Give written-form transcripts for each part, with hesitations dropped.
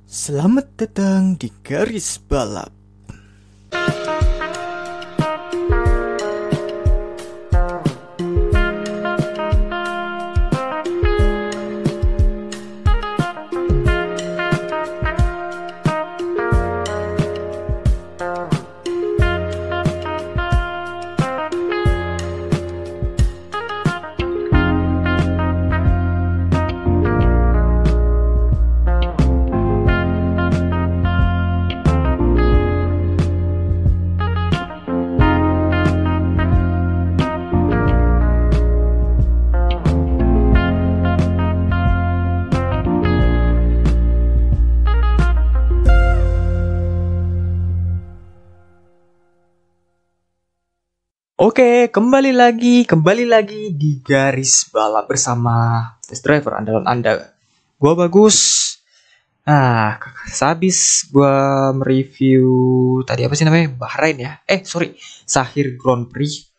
Selamat datang di Garis Balap. Oke, kembali lagi di Garis Balap bersama test driver andalan Anda. Gua Bagus. Nah, sehabis gua mereview tadi apa sih namanya? Bahrain ya. Sahir Grand Prix.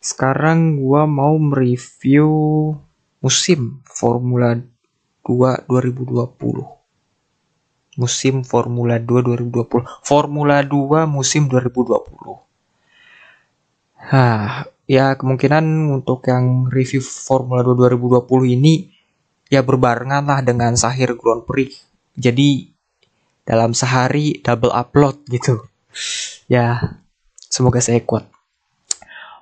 Sekarang gua mau mereview musim Formula 2 2020. Musim Formula 2 2020. Formula 2 musim 2020. Ya kemungkinan untuk yang review Formula 2 2020 ini ya berbarengan lah dengan Sahir Grand Prix. Jadi dalam sehari double upload gitu. Ya, semoga saya kuat.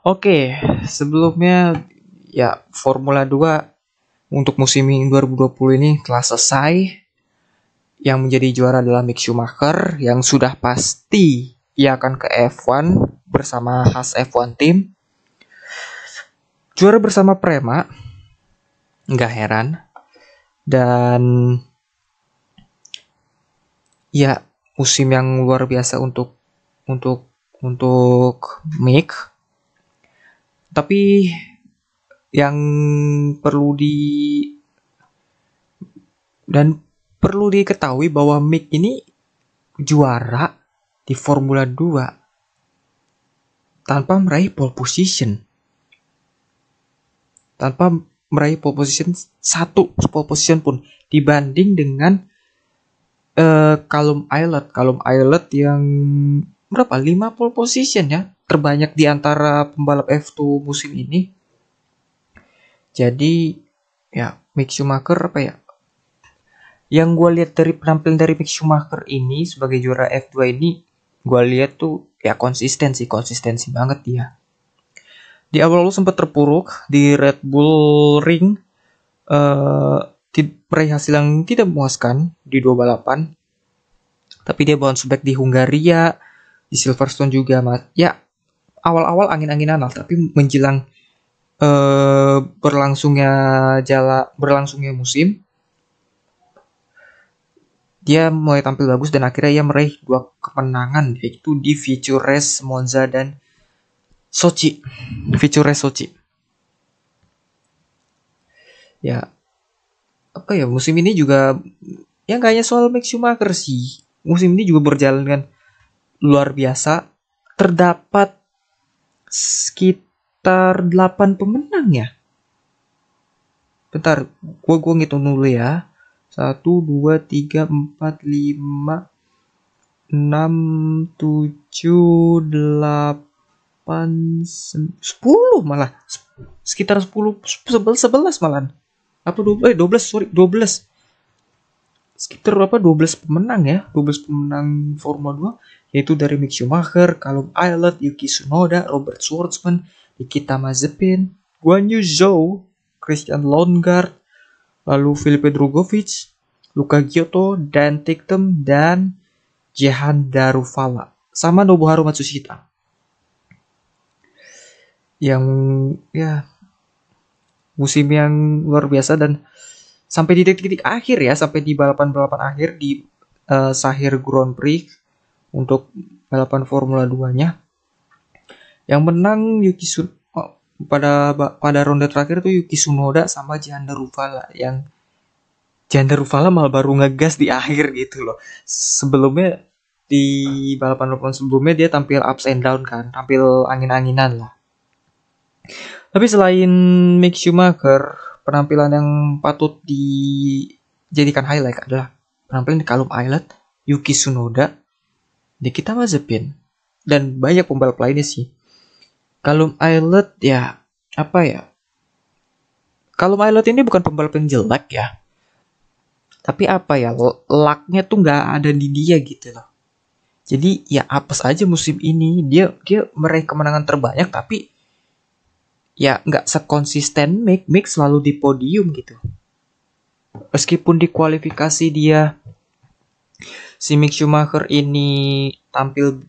Oke, sebelumnya ya Formula 2 untuk musim 2020 ini telah selesai. Yang menjadi juara adalah Mick Schumacher yang sudah pasti ia akan ke F1 bersama Haas F1 Team. Juara bersama Prema, nggak heran. Dan ya musim yang luar biasa untuk Mick. Tapi yang perlu diketahui bahwa Mick ini juara di Formula 2 tanpa meraih pole position. Satu pole position pun dibanding dengan Callum Ilott yang berapa? 5 pole position ya, terbanyak di antara pembalap F2 musim ini. Jadi ya Mick Schumacher apa ya? Yang gue lihat dari penampilan dari Mick Schumacher ini sebagai juara F2 ini, gue lihat tuh ya konsistensi banget dia. Di awal sempat terpuruk di Red Bull Ring, meraih hasil yang tidak memuaskan di 2 balapan. Tapi dia bounce back di Hungaria, di Silverstone juga, ya awal-awal angin-anginan lah, tapi menjelang berlangsungnya musim, dia mulai tampil bagus dan akhirnya ia meraih 2 kemenangan, yaitu di Feature Race Monza dan Sochi. Ya, apa ya, musim ini juga ya nggak hanya soal Mick Schumacher sih. Musim ini juga berjalan dengan luar biasa. Terdapat sekitar 8 pemenang ya. Bentar, gue ngitung dulu ya. 1, 2, 3, 4, 5, 6, 7, 8, 10 malah. Sekitar 10, 11 malah. Apa 12? 12. Sekitar 12 pemenang ya. 12 pemenang Formula 2, yaitu dari Mick Schumacher, Callum Ilott, Yuki Tsunoda, Robert Schwartzman, Nikita Mazepin, Guan Yu Zhou, Christian Lundgaard, lalu Filipe Drugovich, Luka Giotto, Dan Ticktum, dan Jehan Daruvala, sama Nobuharu Matsushita. Yang ya musim yang luar biasa, dan sampai di titik-titik akhir ya, sampai di balapan-balapan akhir di Sahir Grand Prix untuk balapan Formula 2-nya. Yang menang pada ronde terakhir tuh Yuki Tsunoda sama Jehan Daruvala, yang Jehan Daruvala malah baru ngegas di akhir gitu loh. Sebelumnya di balapan sebelumnya dia tampil ups and down kan, tampil angin-anginan lah. Tapi selain Mick Schumacher, penampilan yang patut dijadikan highlight adalah penampilan di Callum Islet, Yuki Tsunoda, Nikita Mazepin, dan banyak pembalap lainnya sih. Callum Islet ya apa ya? Callum Islet ini bukan pembalap yang jelek ya, tapi apa ya, lucknya tuh nggak ada di dia gitu loh. Jadi ya apes aja musim ini, dia meraih kemenangan terbanyak tapi ya nggak sekonsisten Mick selalu di podium gitu. Meskipun di kualifikasi dia, si Mick Schumacher ini tampil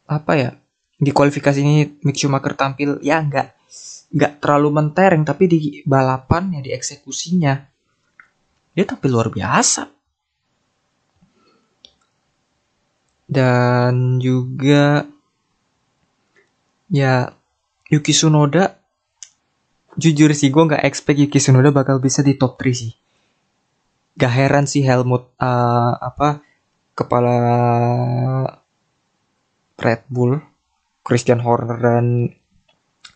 apa ya, di kualifikasi ini Mick Schumacher tampil ya nggak terlalu mentereng, tapi di balapan ya, di eksekusinya dia tampil luar biasa. Dan juga ya Yuki Tsunoda, jujur sih gue nggak expect Yuki Tsunoda bakal bisa di top 3 sih. Gak heran sih Helmut kepala Red Bull, Christian Horner dan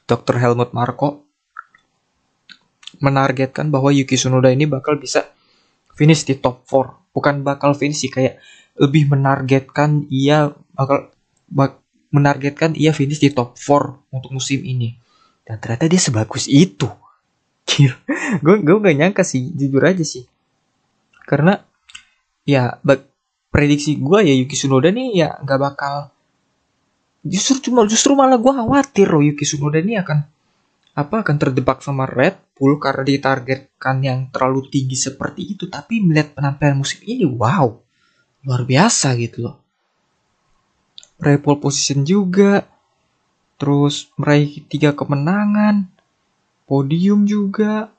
Dr. Helmut Marko menargetkan bahwa Yuki Tsunoda ini bakal bisa finish di top 4. Bukan bakal finish sih, kayak lebih menargetkan menargetkan ia finish di top 4 untuk musim ini. Dan ternyata dia sebagus itu. Gue gak nyangka sih, jujur aja sih. Karena ya prediksi gue ya Yuki Tsunoda nih ya gak bakal, justru malah gue khawatir loh Yuki Tsunoda ini akan terjebak sama Red Bull karena ditargetkan yang terlalu tinggi seperti itu. Tapi melihat penampilan musim ini, wow, luar biasa gitu loh. Meraih pole position juga, terus meraih 3 kemenangan, podium juga.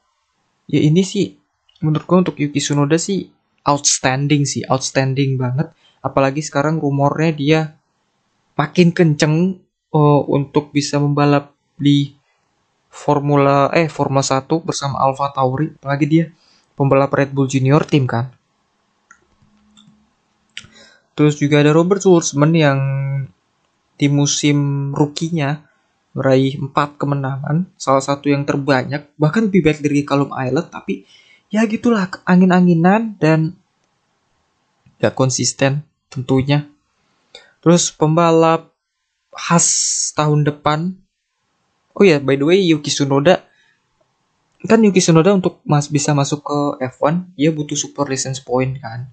Ya ini sih menurut gue untuk Yuki Tsunoda sih outstanding banget. Apalagi sekarang rumornya dia makin kenceng untuk bisa membalap di Formula 1 bersama Alfa Tauri. Apalagi dia pembalap Red Bull Junior Team kan. Terus juga ada Robert Schwarzman yang di musim rookie-nya meraih 4 kemenangan, salah satu yang terbanyak, bahkan lebih baik dari Callum Islet, tapi ya gitulah, angin-anginan dan gak konsisten tentunya. Terus pembalap khas tahun depan, oh ya, by the way, Yuki Tsunoda untuk bisa masuk ke F1, dia butuh super license point kan.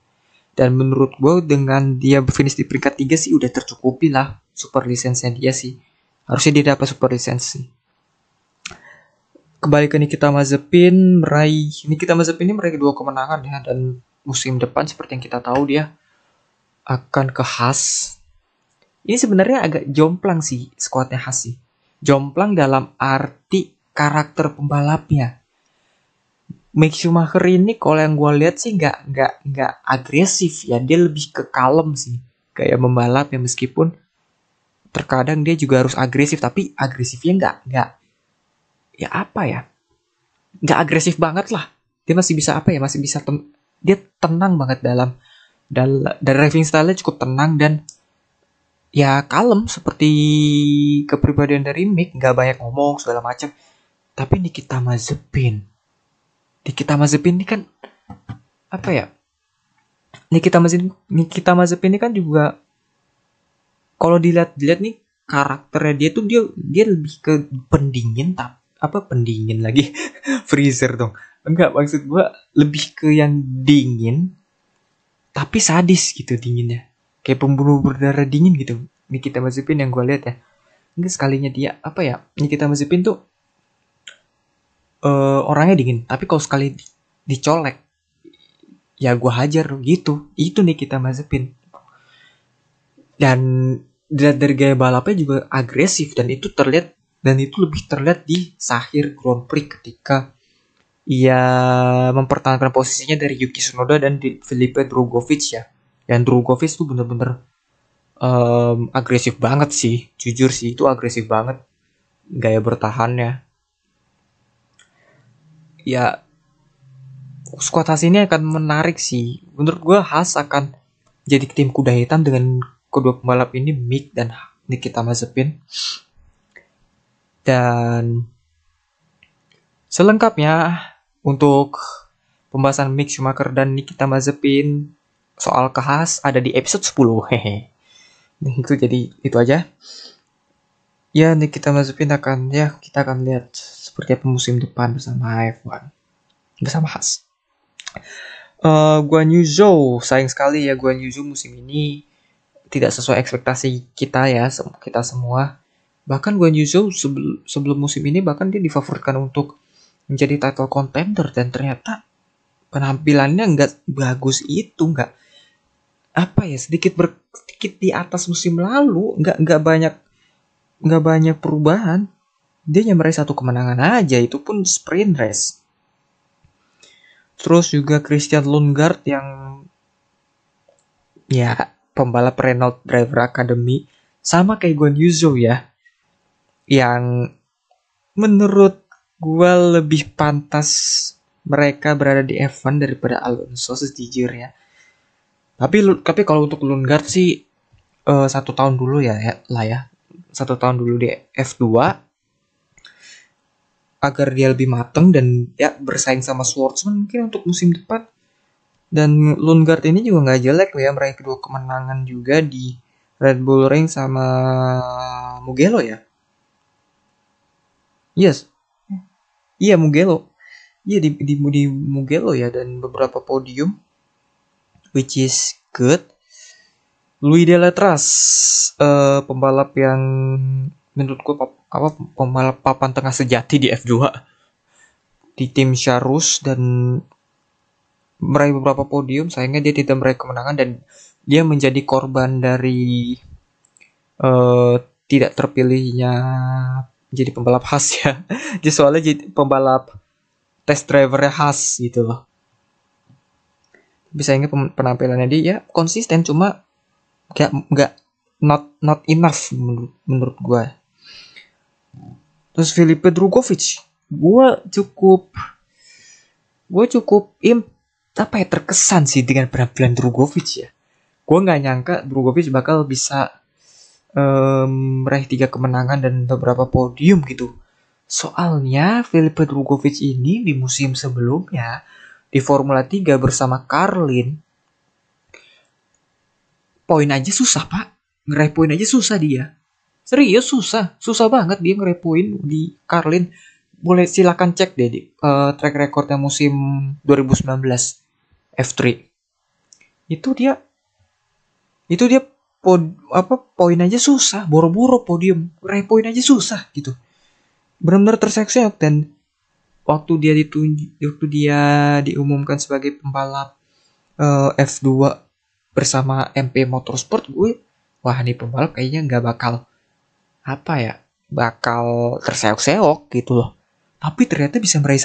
Dan menurut gue dengan dia finish di peringkat 3 sih udah tercukupi lah super license-nya dia sih. Harusnya dia dapat super license sih. Kembali ke Nikita Mazepin ini meraih 2 kemenangan ya, dan musim depan seperti yang kita tahu dia akan ke Haas. Ini sebenarnya agak jomplang sih skuadnya Haas sih. Jomplang dalam arti karakter pembalapnya. Mick Schumacher ini kalau yang gue lihat sih nggak agresif ya, dia lebih ke kalem sih kayak membalap ya, meskipun terkadang dia juga harus agresif, tapi agresifnya nggak ya apa ya, nggak agresif banget lah. Dia masih bisa dia tenang banget dalam driving style-nya, cukup tenang dan ya kalem seperti kepribadian dari Mick, nggak banyak ngomong segala macam. Tapi Nikita Mazepin ini kan apa ya? Nikita Mazepin ini kan juga kalau dilihat nih karakternya dia lebih ke pendingin, pendingin lagi freezer dong. Enggak, maksud gue lebih ke yang dingin tapi sadis gitu dinginnya. Kayak pembunuh berdarah dingin gitu. Nikita Mazepin yang gue lihat ya. Enggak, sekalinya dia Nikita Mazepin tuh orangnya dingin, tapi kalau sekali dicolek ya gue hajar gitu. Itu Nikita Mazepin. Dan dari gaya balapnya juga agresif, dan itu lebih terlihat di Sahir Grand Prix ketika ia mempertahankan posisinya dari Yuki Tsunoda dan di Felipe Drugovich ya. Dan Drugovich tuh bener-bener agresif banget sih, jujur sih itu agresif banget gaya bertahannya. Ya squad Haas ini akan menarik sih. Menurut gue Haas akan jadi tim kuda hitam dengan kedua pembalap ini, Mick dan Nikita Mazepin. Dan selengkapnya untuk pembahasan Mick Schumacher dan Nikita Mazepin soal Haas ada di episode 10. Hehe. Itu jadi itu aja. Ya, Nikita Mazepin kita akan lihat seperti apa musim depan bersama F1 bersama Haas. Guan Yu Zhou, sayang sekali ya Guan Yu Zhou musim ini tidak sesuai ekspektasi kita ya, kita semua. Bahkan Guan Yu Zhou sebelum musim ini bahkan dia difavoritkan untuk menjadi title contender, dan ternyata penampilannya nggak bagus itu, nggak apa ya, sedikit di atas musim lalu, nggak banyak perubahan. Dia hanya meraih 1 kemenangan aja, itu pun sprint race. Terus juga Christian Lundgaard yang ya pembalap Renault Driver Academy, sama kayak Guan Yu Zhou ya, yang menurut gue lebih pantas mereka berada di F1 daripada Alonso sejujurnya. Tapi kalau untuk Lundgaard sih 1 tahun dulu ya 1 tahun dulu di F2 agar dia lebih matang dan ya bersaing sama Schwartzman mungkin untuk musim depan. Dan Lundgaard ini juga nggak jelek ya, meraih 2 kemenangan juga di Red Bull Ring sama Mugello ya. Yes, iya Mugello. Iya di Mugello ya, dan beberapa podium, which is good. Louis Delatraz, pembalap yang menurutku pembalap papan tengah sejati di F2 di tim Charus, dan meraih beberapa podium. Sayangnya dia tidak meraih kemenangan dan dia menjadi korban dari tidak terpilihnya jadi pembalap Haas ya. Dia soalnya jadi pembalap test drivernya Haas gitu loh. Tapi sayangnya penampilannya dia ya konsisten, cuma nggak not enough menurut gue. Terus Filipe Drugovich, gue cukup terkesan sih dengan penampilan Drugovich ya. Gue nggak nyangka Drugovich bakal bisa meraih 3 kemenangan dan beberapa podium gitu. Soalnya Filipe Drugovich ini di musim sebelumnya di Formula 3 bersama Carlin, poin aja susah pak, ngeraih poin aja susah dia. Serius susah banget dia ngeraih poin di Carlin. Boleh silakan cek deh di track recordnya musim 2019 F3. Itu dia poin aja susah, boro-boro podium, ngeraih poin aja susah gitu. Benar-benar terseok-seok. Dan waktu dia diumumkan sebagai pembalap F2 bersama MP Motorsport, wah nih pembalap kayaknya nggak bakal terseok-seok gitu loh. Tapi ternyata bisa meraih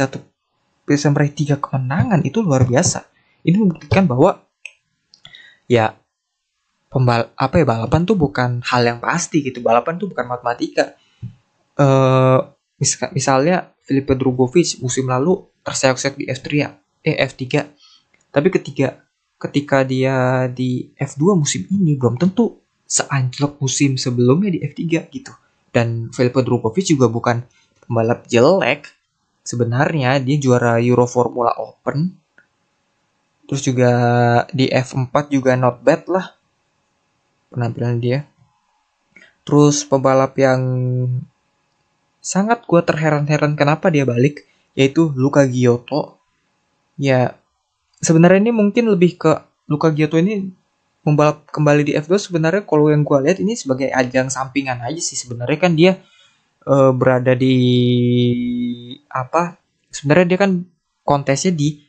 3 kemenangan, itu luar biasa. Ini membuktikan bahwa ya balapan tuh bukan hal yang pasti gitu. Balapan tuh bukan matematika. Misalnya Filipe Drugovich musim lalu terseok-seok di F3. Tapi ketika dia di F2 musim ini belum tentu seanjlok musim sebelumnya di F3 gitu. Dan Filipe Drugovich juga bukan pembalap jelek. Sebenarnya dia juara Euro Formula Open. Terus juga di F4 juga not bad lah penampilan dia. Terus pembalap yang sangat gue terheran-heran kenapa dia balik, yaitu Luca Giotto. Ya, sebenarnya ini mungkin lebih ke Luca Giotto ini membalap kembali di F2 sebenarnya kalau yang gue lihat ini sebagai ajang sampingan aja sih. Sebenarnya kan dia berada di sebenarnya dia kan kontesnya di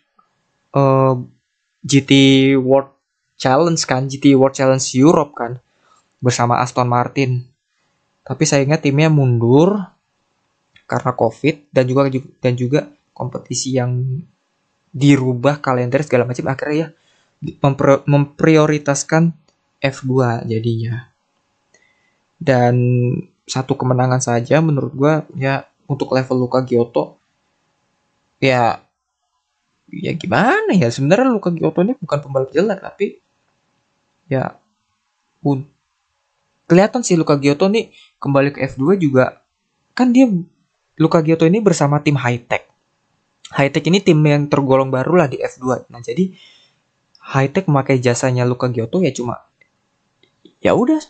GT World Challenge kan, GT World Challenge Europe kan, bersama Aston Martin. Tapi sayangnya timnya mundur karena COVID dan juga kompetisi yang dirubah kalender segala macam, akhirnya ya memprioritaskan F2 jadinya. Dan 1 kemenangan saja menurut gue ya untuk level Luca Giotto. Ya gimana ya, sebenarnya Luca Giotto ini bukan pembalap jelek, tapi ya kelihatan sih Luca Giotto nih kembali ke F2 juga kan. Luca Giotto ini bersama tim High Tech. High-Tech ini tim yang tergolong baru lah di F2. Nah, jadi High-Tech memakai jasanya Luka Giotto ya cuma ya udah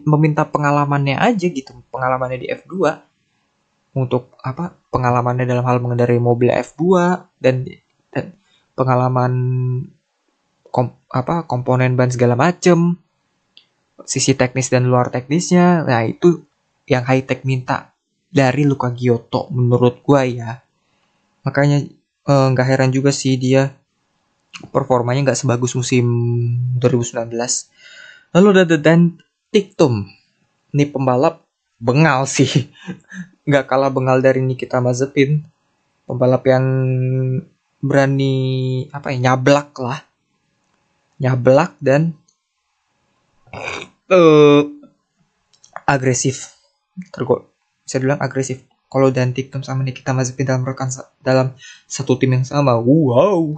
meminta pengalamannya aja gitu, pengalamannya di F2 untuk apa? Pengalamannya dalam hal mengendarai mobil F2 dan pengalaman komponen ban segala macem, sisi teknis dan luar teknisnya. Nah, itu yang High-Tech minta dari Luka Giotto menurut gua ya. Makanya nggak heran juga sih dia performanya nggak sebagus musim 2019. Lalu ada Dan Tiktum. Ini pembalap bengal sih. Nggak kalah bengal dari Nikita Mazepin. Pembalap yang berani apa ya, nyablak lah. Nyablak dan uh, agresif. Bisa bilang agresif. Kalau Dan Tiktum sama Nikita Mazepin dalam satu tim yang sama, wow.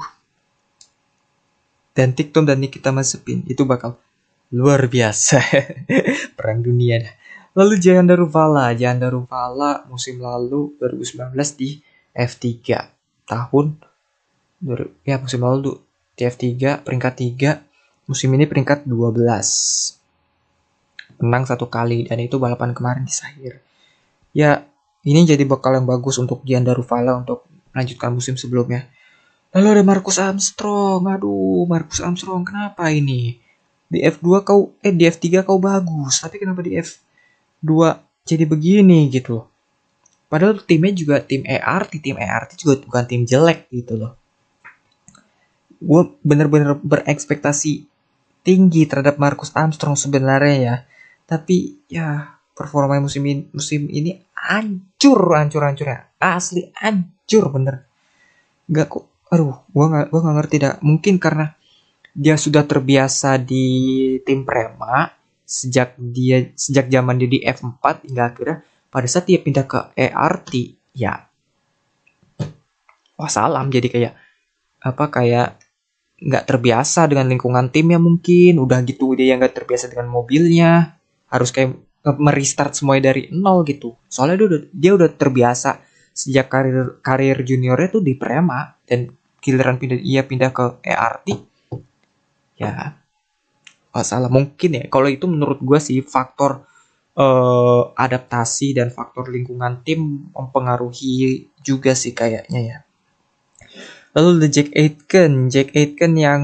Dan Tiktum dan Nikita Mazepin itu bakal luar biasa. Perang dunia dah. Lalu Jayanda Ruvala musim lalu 2019 di F3 tahun ya musim lalu di F3 peringkat 3, musim ini peringkat 12. Menang 1 kali dan itu balapan kemarin di Sahir. Ya, ini jadi bekal yang bagus untuk Jayanda Ruvala untuk melanjutkan musim sebelumnya. Lalu ada Marcus Armstrong. Aduh, Marcus Armstrong kenapa ini? Di F2 di F3 kau bagus, tapi kenapa di F2 jadi begini gitu. Padahal timnya juga tim ERT juga bukan tim jelek gitu loh. Gue bener-bener berekspektasi tinggi terhadap Marcus Armstrong sebenarnya ya. Tapi ya performa musim ini hancurnya. Asli hancur bener. Gak kok, aduh, gua nggak ngerti dah. Mungkin karena dia sudah terbiasa di tim Prema sejak zaman dia di F4 hingga akhirnya pada saat dia pindah ke ERT ya salam, jadi kayak nggak terbiasa dengan lingkungan timnya, mungkin udah gitu dia yang nggak terbiasa dengan mobilnya, harus kayak merestart semuanya dari nol gitu. Soalnya dia udah terbiasa sejak karir juniornya tuh di Prema, dan giliran pindah ke ERT ya salah mungkin ya. Kalau itu menurut gue sih faktor adaptasi dan faktor lingkungan tim mempengaruhi juga sih kayaknya ya. Lalu ada Jack Aitken yang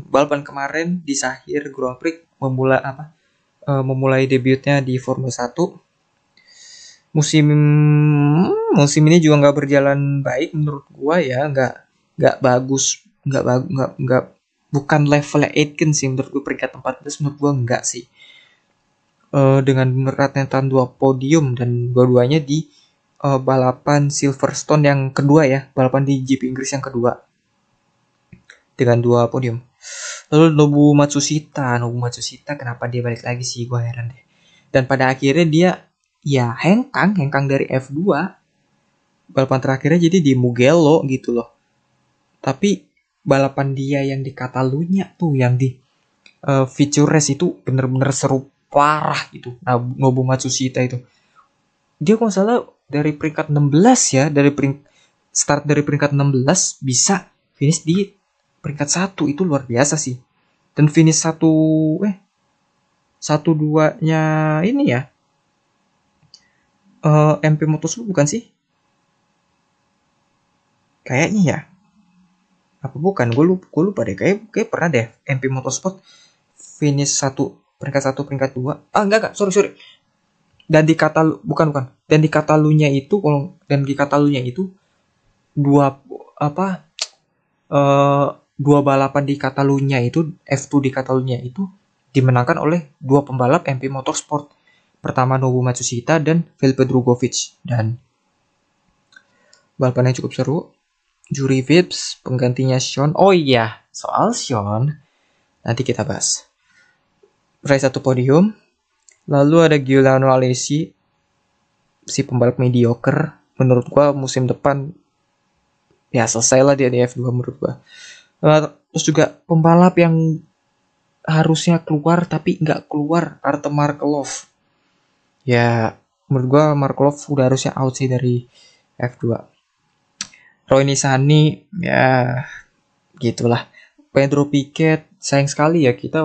balapan kemarin di Sahir Grand Prix memulai debutnya di Formula 1. Musim ini juga nggak berjalan baik menurut gua ya, nggak bagus, nggak bukan levelnya Aitken sih menurut gua. Peringkat 14 menurut gua nggak sih. Dengan rentetan 2 podium dan dua-duanya di balapan Silverstone yang kedua ya, balapan di GP Inggris yang kedua dengan 2 podium. Lalu Nobu Matsushita kenapa dia balik lagi sih, gue heran deh. Dan pada akhirnya dia ya hengkang dari F2 balapan terakhirnya jadi di Mugello gitu loh. Tapi balapan dia yang di Catalunya tuh, yang di feature race itu bener-bener seru parah gitu. Nah, Nobu Matsushita itu dia kalau salah dari peringkat 16 ya, start dari peringkat 16 bisa finish di peringkat 1, itu luar biasa sih. Dan finish 1-2-nya ini ya MP Motorsport bukan sih? Kayaknya ya. Apa bukan? Gue lupa deh. Kayak pernah deh MP Motorsport finish peringkat 1 peringkat 2. Ah enggak, sorry. Dan di bukan. Dan di Katalunya itu dua dua balapan di Katalunya itu, F2 di Katalunya itu dimenangkan oleh dua pembalap MP Motorsport. Pertama Nobu Matsushita dan Felipe Drugovich. Dan balapannya cukup seru. Juri Vips, penggantinya Sean. Oh iya, soal Sean nanti kita bahas. Raih 1 podium. Lalu ada Giuliano Alesi, si pembalap mediocre. Menurut gua musim depan ya selesai lah dia di F2 menurut gua. Terus juga pembalap yang harusnya keluar tapi nggak keluar, Artem Markelov. Ya menurut gua Markelov udah harusnya out sih dari F2. Roy Nissany ya gitulah. Pedro Piquet sayang sekali ya kita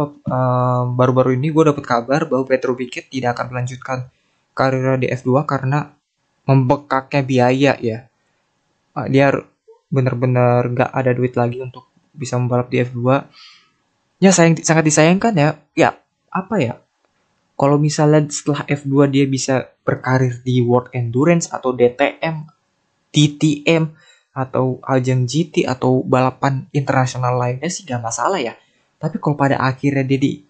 baru-baru ini gue dapat kabar bahwa Pedro Piquet tidak akan melanjutkan karirnya di F2 karena membekaknya biaya ya. Dia benar-benar nggak ada duit lagi untuk bisa membalap di F2. Ya sangat disayangkan ya. Ya apa ya? Kalau misalnya setelah F2 dia bisa berkarir di World Endurance atau DTM, DTM atau ajang GT atau balapan internasional lainnya sih gak masalah ya. Tapi kalau pada akhirnya dia di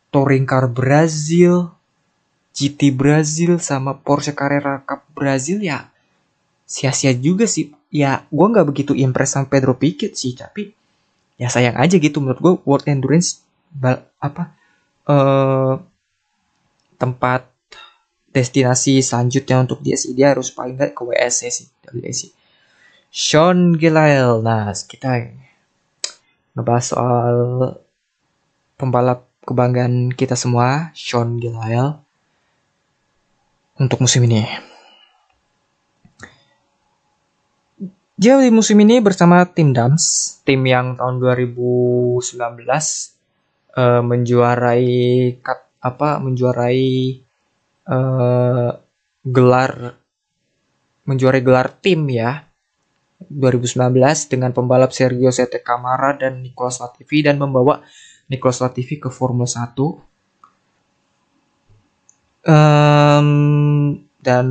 Touring Car Brazil, GT Brazil sama Porsche Carrera Cup Brazil ya sia-sia juga sih. Ya gue nggak begitu impress sama Pedro Piquet sih, tapi ya sayang aja gitu menurut gue World Endurance eh, tempat destinasi selanjutnya untuk dia sih, dia harus paling nggak ke WSC sih, WSC. Sean Gelael. Nah, kita ngebahas soal pembalap kebanggaan kita semua, Sean Gelael untuk musim ini. Dia di musim ini bersama tim Dams, tim yang tahun 2019 menjuarai gelar tim ya 2019 dengan pembalap Sergio Sette Camara dan Nicolas Latifi dan membawa Nicolas Latifi ke Formula 1. Dan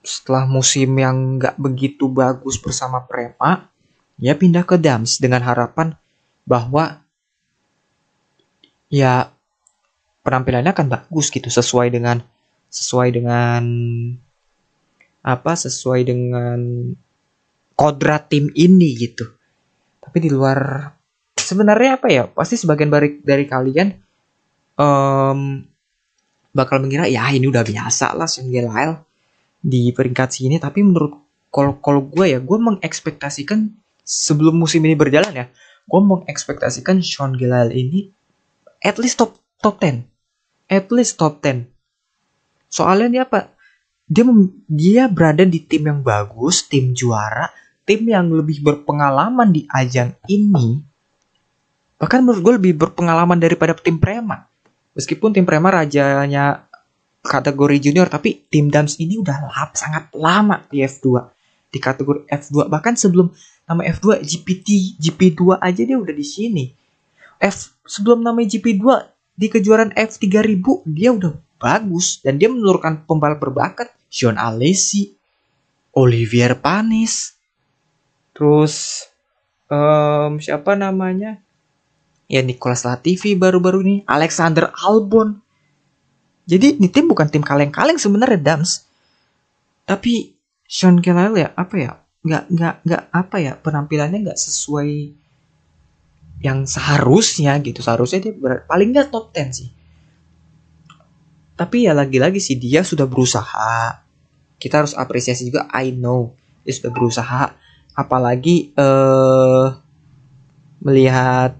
setelah musim yang gak begitu bagus bersama Prema, dia pindah ke Dams dengan harapan bahwa ya penampilannya akan bagus gitu sesuai dengan kodrat tim ini gitu. Tapi di luar sebenarnya apa ya? Pasti sebagian dari kalian bakal mengira ya ini udah biasa lah Sean Gelael di peringkat sini. Tapi menurut kalau gue ya, gue mengekspektasikan sebelum musim ini berjalan ya, gue mengekspektasikan Sean Gelael ini at least top 10, at least top 10. Soalnya dia apa? Dia berada di tim yang bagus, tim juara, tim yang lebih berpengalaman di ajang ini. Bahkan menurut gue lebih berpengalaman daripada tim Prema. Meskipun tim Prema rajanya kategori junior, tapi tim Dams ini udah sangat lama di F2. Di kategori F2, bahkan sebelum nama F2 GP2 aja dia udah di sini. Sebelum nama GP2 di kejuaraan F3000 dia udah bagus dan dia menurunkan pembalap berbakat Jean Alesi, Olivier Panis, terus siapa namanya? Ya Nicolas Latifi baru-baru ini, Alexander Albon. Jadi ini tim bukan tim kaleng-kaleng sebenarnya Dams. Tapi Sean Gelael ya apa ya? Nggak apa ya, penampilannya nggak sesuai yang seharusnya gitu. Seharusnya dia paling nggak top 10 sih. Tapi ya lagi-lagi sih dia sudah berusaha. Kita harus apresiasi juga, I know dia sudah berusaha. Apalagi melihat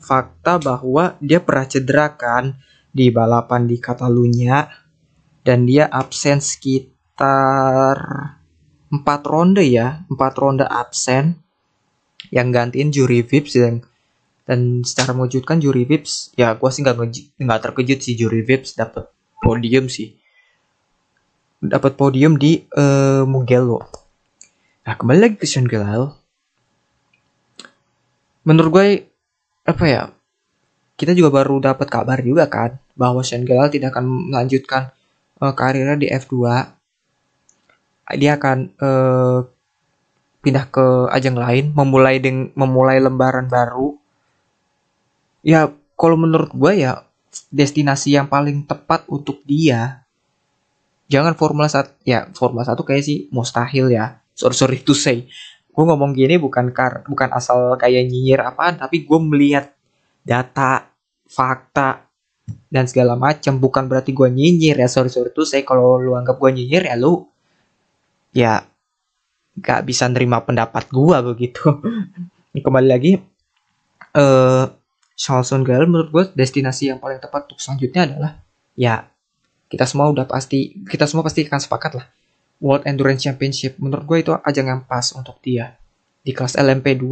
fakta bahwa dia pernah cedera kan di balapan di Catalunya dan dia absen sekitar 4 ronde absen yang gantiin Juri Vips dan secara mengejutkan Juri Vips ya gue sih nggak terkejut sih Juri Vips dapat podium di Mugello. Nah kembali lagi ke Sean Gelael. Menurut gue apa ya, kita juga baru dapat kabar juga kan bahwa Sean Gelael tidak akan melanjutkan karirnya di F2. Dia akan pindah ke ajang lain, memulai lembaran baru. Ya kalau menurut gue ya destinasi yang paling tepat untuk dia jangan Formula 1. Ya Formula 1 kayak sih mustahil ya. Sorry to say. Gue ngomong gini bukan asal kayak nyinyir apaan, tapi gue melihat data, fakta dan segala macam. Bukan berarti gue nyinyir ya, sorry to say. Kalau lu anggap gue nyinyir ya lu ya gak bisa nerima pendapat gue begitu. Kembali lagi Sean Gelael menurut gue destinasi yang paling tepat untuk selanjutnya adalah ya kita semua pasti akan sepakat lah World Endurance Championship. Menurut gue itu ajang yang pas untuk dia di kelas LMP2.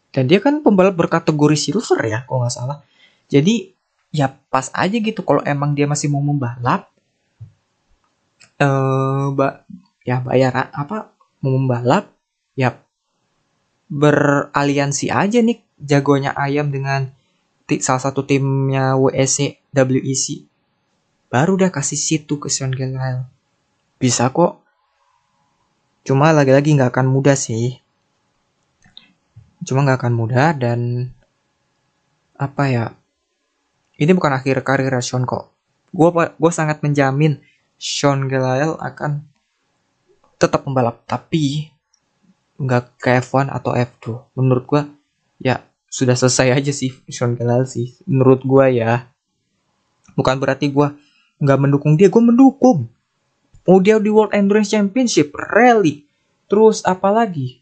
Dan dia kan pembalap berkategori silver ya, kalau nggak salah. Jadi ya pas aja gitu kalau emang dia masih mau membalap. Ya bayar apa mau membalap ya beraliansi aja nih jagonya ayam dengan salah satu timnya WEC WEC. Baru dah kasih seat tuh ke Sean Gelael. Bisa kok. Cuma lagi-lagi nggak akan mudah sih. Dan apa ya? Ini bukan akhir karir Sean kok. Gue sangat menjamin Sean Gelael akan tetap membalap, tapi nggak ke F1 atau F2. Menurut gue ya sudah selesai aja sih Sean Gelael sih. Menurut gue ya. Bukan berarti gue nggak mendukung dia, gue mendukung. Mau dia di World Endurance Championship, Rally, terus apalagi,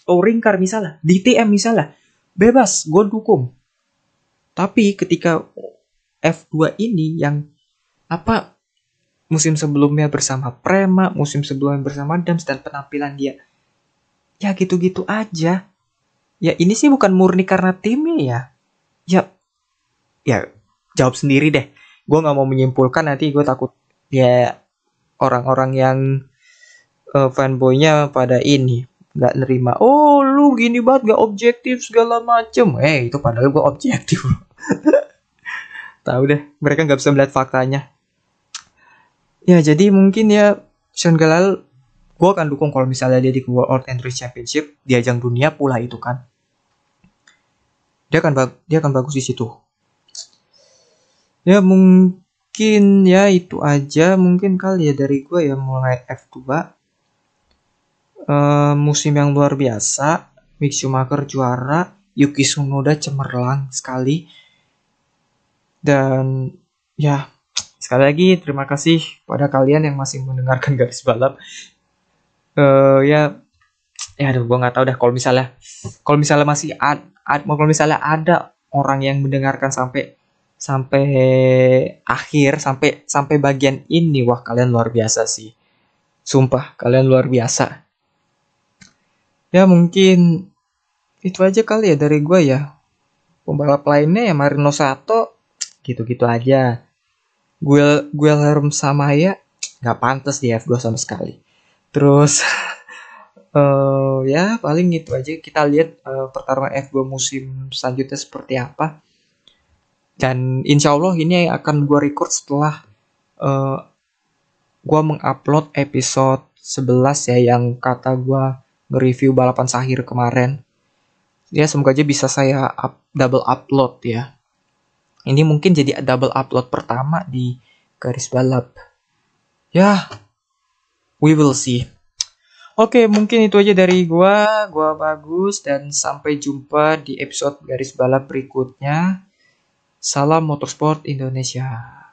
Touring Car misalnya, DTM misalnya, bebas, gue dukung. Tapi ketika F2 ini yang apa musim sebelumnya bersama Prema, musim sebelumnya bersama Dams dan penampilan dia, ya gitu-gitu aja. Ya ini sih bukan murni karena timnya ya. Ya jawab sendiri deh. Gue nggak mau menyimpulkan nanti gue takut ya orang-orang yang fanboynya pada ini nggak nerima. Oh lu gini banget gak objektif segala macem. Itu padahal gue objektif. Tahu deh mereka nggak bisa melihat faktanya. Ya jadi mungkin ya Sean Gelael gue akan dukung kalau misalnya dia di World Endurance Championship di ajang dunia pula itu kan. Dia akan bagus di situ. Ya mungkin ya itu aja mungkin kali ya dari gue ya mulai F2. Musim yang luar biasa, Mick Schumacher juara, Yuki Tsunoda cemerlang sekali. Dan ya sekali lagi terima kasih pada kalian yang masih mendengarkan Garis Balap. Ya aduh gue nggak tahu dah kalau misalnya masih kalau misalnya ada orang yang mendengarkan sampai akhir sampai bagian ini, wah kalian luar biasa sih. Sumpah kalian luar biasa. Ya mungkin itu aja kali ya dari gue ya. Pembalap lainnya ya Marino Sato gitu-gitu aja. Guilherme Samaya nggak pantas di F2 sama sekali. Terus ya paling itu aja. Kita lihat pertarungan F2 musim selanjutnya seperti apa. Dan insya Allah ini akan gue record setelah gue mengupload episode 11 ya yang kata gue nge-review balapan Sahir kemarin. Ya semoga aja bisa saya double upload ya. Ini mungkin jadi double upload pertama di Garis Balap. Ya, we will see. Oke, mungkin itu aja dari gua Bagus dan sampai jumpa di episode Garis Balap berikutnya. Salam Motorsport Indonesia.